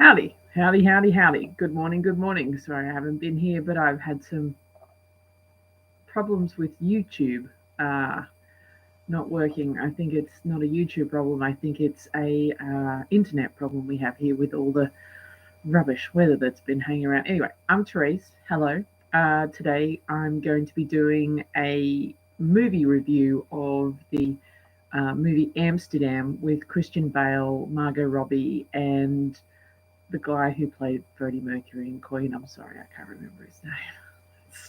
Howdy, howdy, howdy, howdy. Good morning, good morning. Sorry, I haven't been here, but I've had some problems with YouTube uh, not working. I think it's not a YouTube problem. I think it's a internet problem we have here with all the rubbish weather that's been hanging around. Anyway, I'm Therese. Hello. Today I'm going to be doing a movie review of the movie Amsterdam with Christian Bale, Margot Robbie, and the guy who played Freddie Mercury in Queen. I'm sorry, I can't remember his name.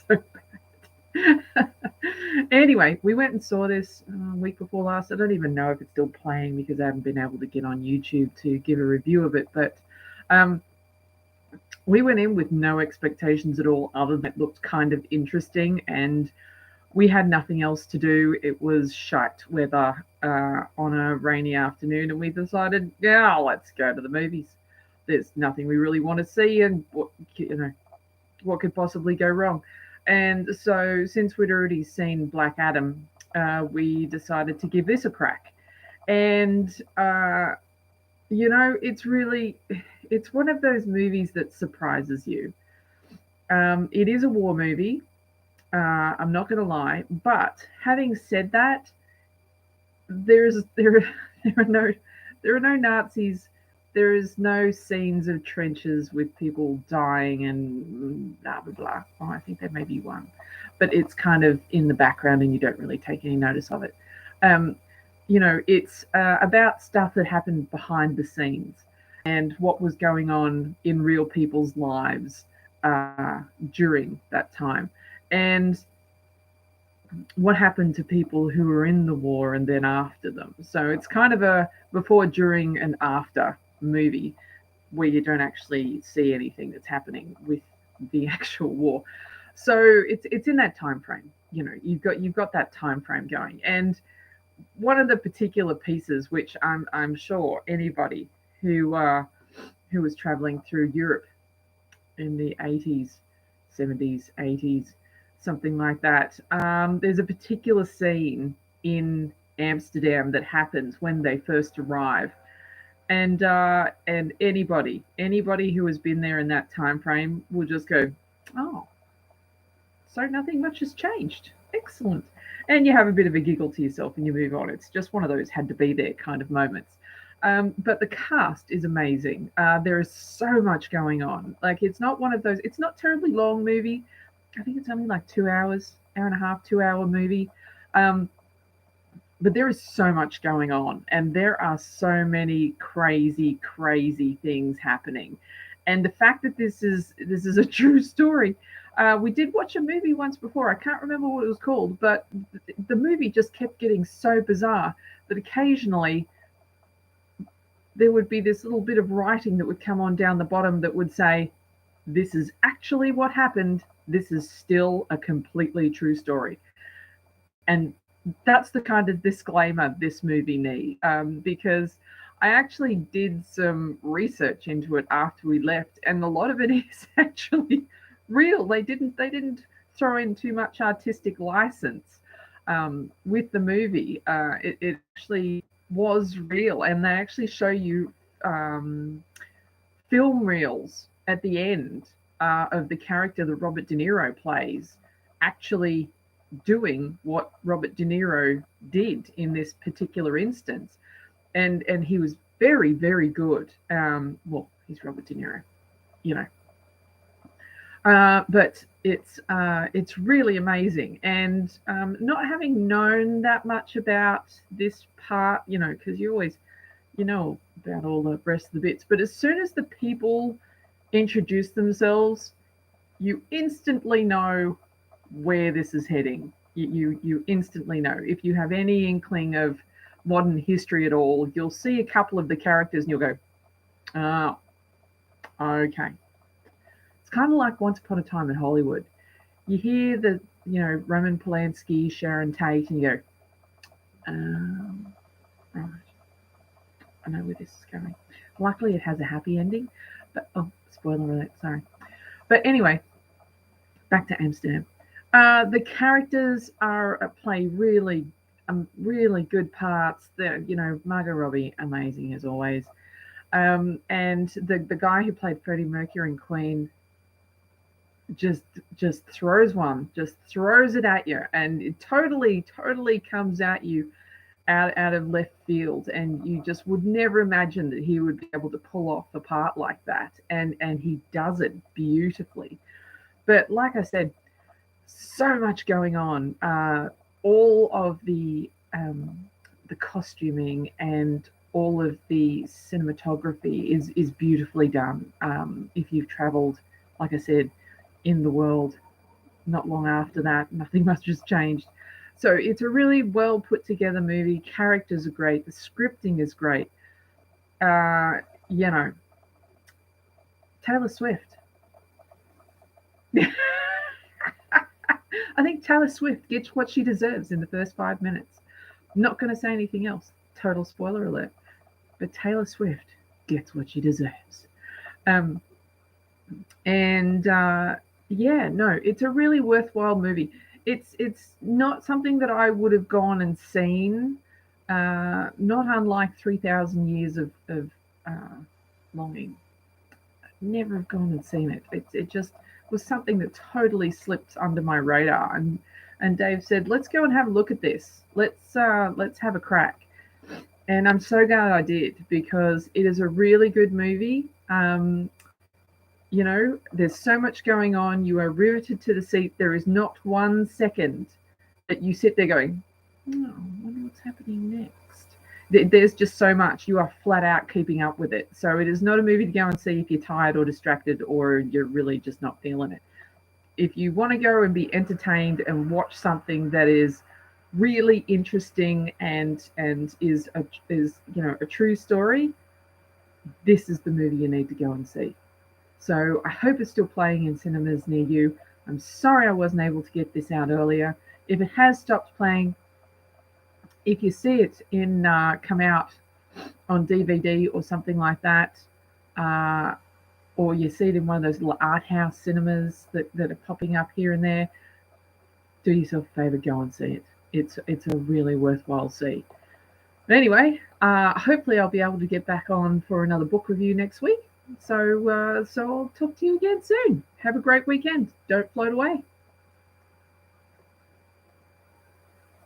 So anyway, we went and saw this week before last. I don't even know if it's still playing because I haven't been able to get on YouTube to give a review of it. But um, we went in with no expectations at all, other than it looked kind of interesting, and we had nothing else to do. It was shite weather on a rainy afternoon, and we decided, yeah, let's go to the movies. There's nothing we really want to see, and what could possibly go wrong? And so, since we'd already seen Black Adam, we decided to give this a crack. And it's one of those movies that surprises you. It is a war movie. I'm not going to lie, but having said that, there's there there are no there are no Nazis. There is no scenes of trenches with people dying and blah blah blah. Oh, I think there may be one, but it's kind of in the background and you don't really take any notice of it. Um, it's about stuff that happened behind the scenes and what was going on in real people's lives during that time, and what happened to people who were in the war and then after them. So it's kind of a before, during, and after movie where you don't actually see anything that's happening with the actual war. So it's in that time frame. You've got that time frame going, and one of the particular pieces, which I'm sure anybody who was traveling through Europe in the 80s, 70s, 80s, something like that. There's a particular scene in Amsterdam that happens when they first arrive, and anybody who has been there in that time frame will just go, oh, so nothing much has changed. Excellent. And you have a bit of a giggle to yourself and you move on. It's just one of those had to be there kind of moments. But the cast is amazing. There is so much going on. Like, it's not one of those, it's not terribly long movie. I think it's only like 2 hours, hour and a half, 2 hour movie. Um, but there is so much going on, and there are so many crazy, crazy things happening. And the fact that this is a true story. We did watch a movie once before. I can't remember what it was called, but the movie just kept getting so bizarre that occasionally there would be this little bit of writing that would come on down the bottom that would say, this is actually what happened. This is still a completely true story. And that's the kind of disclaimer this movie needs, because I actually did some research into it after we left, and a lot of it is actually real. They didn't throw in too much artistic license with the movie. It actually was real, and they actually show you um, film reels at the end of the character that Robert De Niro plays actually doing what Robert De Niro did in this particular instance, and he was very, very good. Well, he's Robert De Niro, you know, but it's really amazing. And not having known that much about this part, because you always about all the rest of the bits, but as soon as the people introduce themselves, you instantly know where this is heading. You instantly know. If you have any inkling of modern history at all, you'll see a couple of the characters and you'll go, oh, okay. It's kind of like Once Upon a Time in Hollywood. You hear the, Roman Polanski, Sharon Tate, and you go, right, I know where this is going. Luckily, it has a happy ending, but oh, spoiler alert, sorry. But anyway, back to Amsterdam. The characters play really good parts. Margot Robbie, amazing as always. And the guy who played Freddie Mercury in Queen just just throws one, just throws it at you, and it totally comes at you out of left field, and you just would never imagine that he would be able to pull off the part like that, and he does it beautifully. But like I said, so much going on. All of the costuming and all of the cinematography is beautifully done. If you've travelled, like I said, in the world, not long after that, nothing much has changed. So it's a really well put together movie. Characters are great. The scripting is great. Uh, you know, Taylor Swift. I think Taylor Swift gets what she deserves in the first 5 minutes. I'm not going to say anything else. Total spoiler alert. But Taylor Swift gets what she deserves. Um, and yeah, no, it's a really worthwhile movie. It's not something that I would have gone and seen. Not unlike 3,000 Years of uh, Longing. Never have gone and seen it. It just was something that totally slipped under my radar. And Dave said, "Let's go and have a look at this. Let's have a crack." And I'm so glad I did, because it is a really good movie. There's so much going on. You are riveted to the seat. There is not 1 second that you sit there going, "Oh, I wonder what's happening next." There's just so much. You are flat out keeping up with it. So it is not a movie to go and see if you're tired or distracted or you're really just not feeling it. If you want to go and be entertained and watch something that is really interesting and is a true story, this is the movie you need to go and see. So I hope it's still playing in cinemas near you. I'm sorry I wasn't able to get this out earlier. If it has stopped playing, if you see it come out on DVD or something like that, or you see it in one of those little art house cinemas that are popping up here and there, do yourself a favor, go and see it. It's a really worthwhile see. But anyway, hopefully I'll be able to get back on for another book review next week. So I'll talk to you again soon. Have a great weekend. Don't float away.